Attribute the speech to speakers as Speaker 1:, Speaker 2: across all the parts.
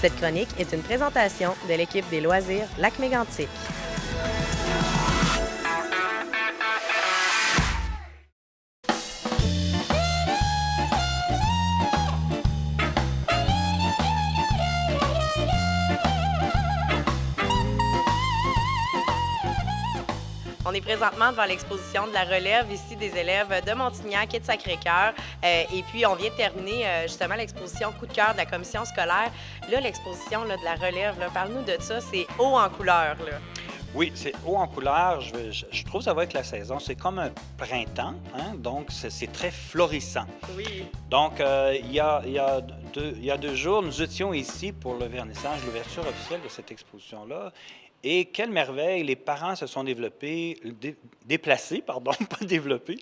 Speaker 1: Cette chronique est une présentation de l'équipe des loisirs Lac-Mégantic. On est présentement devant l'exposition de la relève ici des élèves de Montignac et de Sacré-Cœur. Et puis, on vient de terminer justement l'exposition Coup de cœur de la commission scolaire. Là, l'exposition là, de la relève, là, parle-nous de ça, c'est haut en couleur. Là.
Speaker 2: Oui, c'est haut en couleur. Je trouve que ça va avec la saison. C'est comme un printemps, hein? Donc c'est très florissant.
Speaker 1: Oui.
Speaker 2: Donc, il y a 2 jours, nous étions ici pour le vernissage, l'ouverture officielle de cette exposition-là. Et quelle merveille, les parents se sont déplacés, pardon, pas développés.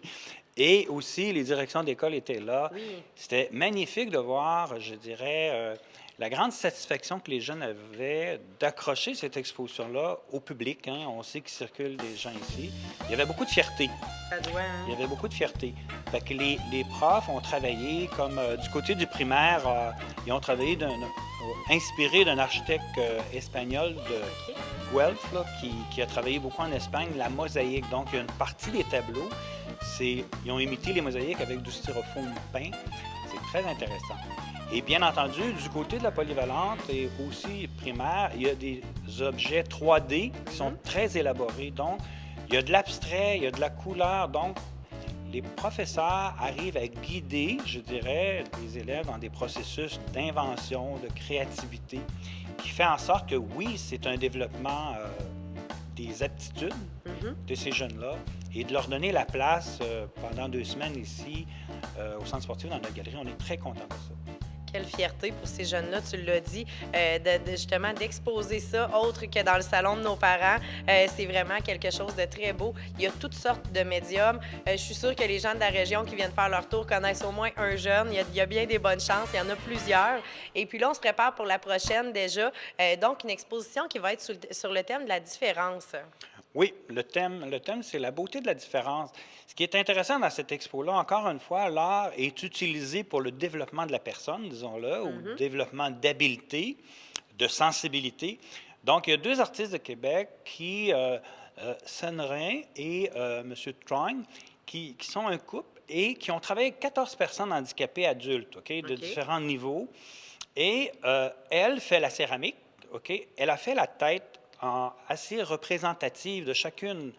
Speaker 2: Et aussi, les directions d'école étaient là.
Speaker 1: Oui.
Speaker 2: C'était magnifique de voir, je dirais, la grande satisfaction que les jeunes avaient d'accrocher cette exposition-là au public. Hein. On sait qu'il circule des gens ici. Il y avait beaucoup de fierté.
Speaker 1: Ça doit, hein?
Speaker 2: Il y avait beaucoup de fierté. Fait que les profs ont travaillé, comme du côté du primaire, ils ont travaillé inspiré d'un architecte espagnol de Guelph, là, qui a travaillé beaucoup en Espagne, la mosaïque. Donc, il y a une partie des tableaux, ils ont imité les mosaïques avec du styrofoam peint. C'est très intéressant. Et bien entendu, du côté de la polyvalente et aussi primaire, il y a des objets 3D qui sont très élaborés. Donc, il y a de l'abstrait, il y a de la couleur. Donc, les professeurs arrivent à guider, je dirais, les élèves dans des processus d'invention, de créativité, qui fait en sorte que, oui, c'est un développement des aptitudes de ces jeunes-là et de leur donner la place pendant 2 semaines ici au Centre sportif dans notre galerie. On est très contents de ça.
Speaker 1: Quelle fierté pour ces jeunes-là, tu l'as dit, justement d'exposer ça autre que dans le salon de nos parents. C'est vraiment quelque chose de très beau. Il y a toutes sortes de médiums. Je suis sûre que les gens de la région qui viennent faire leur tour connaissent au moins un jeune. Il y a bien des bonnes chances. Il y en a plusieurs. Et puis là, on se prépare pour la prochaine déjà. Donc, une exposition qui va être sur le thème de la différence.
Speaker 2: Oui, le thème, c'est la beauté de la différence. Ce qui est intéressant dans cette expo-là, encore une fois, l'art est utilisé pour le développement de la personne, disons-le, ou le développement d'habileté, de sensibilité. Donc, il y a 2 artistes de Québec, Senrin et M. Troing, qui sont un couple et qui ont travaillé avec 14 personnes handicapées adultes, de différents niveaux. Et elle fait la céramique, elle a fait la tête assez représentative de chacune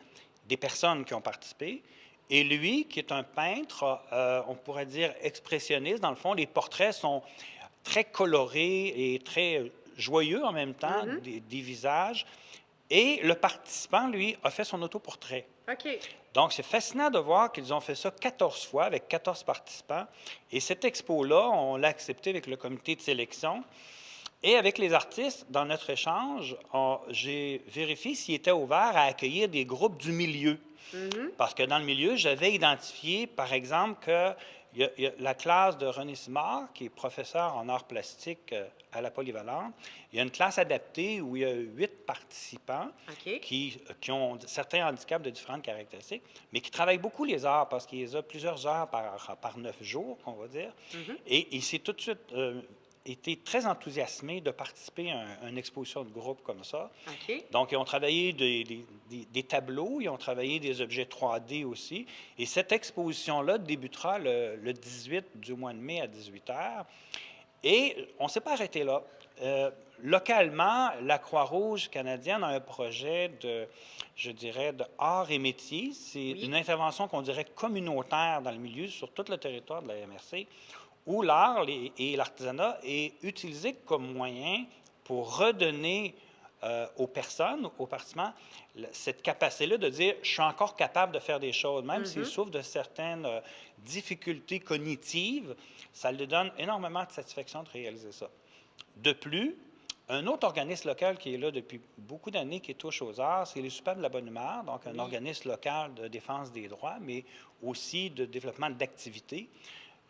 Speaker 2: des personnes qui ont participé. Et lui, qui est un peintre, on pourrait dire expressionniste, dans le fond, les portraits sont très colorés et très joyeux en même temps, des visages. Et le participant, lui, a fait son autoportrait.
Speaker 1: OK.
Speaker 2: Donc, c'est fascinant de voir qu'ils ont fait ça 14 fois avec 14 participants. Et cette expo-là, on l'a acceptée avec le comité de sélection. Et avec les artistes, dans notre échange, j'ai vérifié s'ils étaient ouverts à accueillir des groupes du milieu. Parce que dans le milieu, j'avais identifié, par exemple, qu'il y a la classe de René Simard, qui est professeur en arts plastiques à la Polyvalente. Il y a une classe adaptée où il y a 8 participants qui ont certains handicaps de différentes caractéristiques, mais qui travaillent beaucoup les arts parce qu'il y a plusieurs heures par 9 jours, on va dire. Et il s'est tout de suite été très enthousiasmés de participer à une exposition de groupe comme ça. Donc, ils ont travaillé des tableaux, ils ont travaillé des objets 3D aussi. Et cette exposition-là débutera le 18 du mois de mai à 18h. Et on ne s'est pas arrêté là. Localement, la Croix-Rouge canadienne a un projet je dirais, de art et métier. C'est une intervention qu'on dirait communautaire dans le milieu, sur tout le territoire de la MRC, où l'art et l'artisanat est utilisé comme moyen pour redonner aux personnes, aux participants, cette capacité-là de dire « je suis encore capable de faire des choses », même s'ils souffrent de certaines difficultés cognitives, ça leur donne énormément de satisfaction de réaliser ça. De plus, un autre organisme local qui est là depuis beaucoup d'années, qui touche aux arts, c'est les Soupapes de la bonne humeur, donc un organisme local de défense des droits, mais aussi de développement d'activités.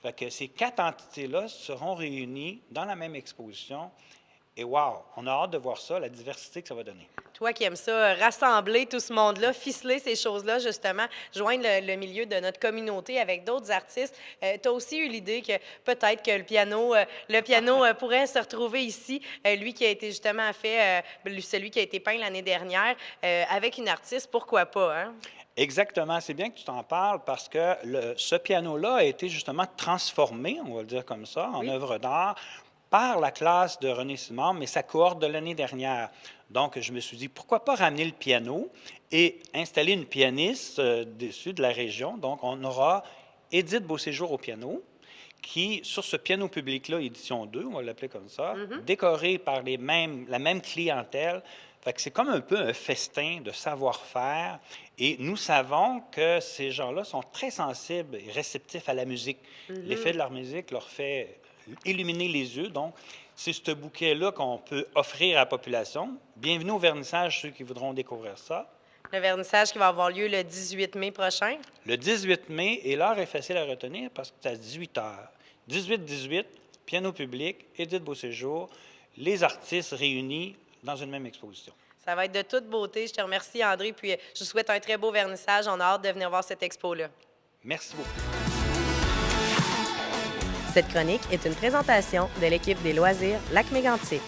Speaker 2: Fait que ces 4 entités-là seront réunies dans la même exposition Et wow, on a hâte de voir ça, la diversité que ça va donner.
Speaker 1: Toi qui aimes ça, rassembler tout ce monde-là, ficeler ces choses-là, justement, joindre le milieu de notre communauté avec d'autres artistes, tu as aussi eu l'idée que peut-être que le piano pourrait se retrouver ici, lui qui a été justement celui qui a été peint l'année dernière, avec une artiste, pourquoi pas, hein?
Speaker 2: Exactement, c'est bien que tu t'en parles parce que ce piano-là a été justement transformé, on va le dire comme ça, en
Speaker 1: Oui.
Speaker 2: œuvre d'art par la classe de René Simard, mais sa cohorte de l'année dernière. Donc, je me suis dit, pourquoi pas ramener le piano et installer une pianiste dessus de la région. Donc, on aura Édith Beauséjour au piano, qui, sur ce piano public-là, édition 2, on va l'appeler comme ça, décoré par la même clientèle. Fait que c'est comme un peu un festin de savoir-faire. Et nous savons que ces gens-là sont très sensibles et réceptifs à la musique. L'effet de leur musique leur fait illuminer les yeux. Donc, c'est ce bouquet-là qu'on peut offrir à la population. Bienvenue au vernissage, ceux qui voudront découvrir ça.
Speaker 1: Le vernissage qui va avoir lieu le 18 mai prochain.
Speaker 2: Le 18 mai, et l'heure est facile à retenir parce que c'est à 18 h. 18-18, piano public, Édith Beauséjour, les artistes réunis dans une même exposition.
Speaker 1: Ça va être de toute beauté. Je te remercie, André, puis je vous souhaite un très beau vernissage. On a hâte de venir voir cette expo-là.
Speaker 2: Merci beaucoup.
Speaker 1: Cette chronique est une présentation de l'équipe des loisirs Lac-Mégantic.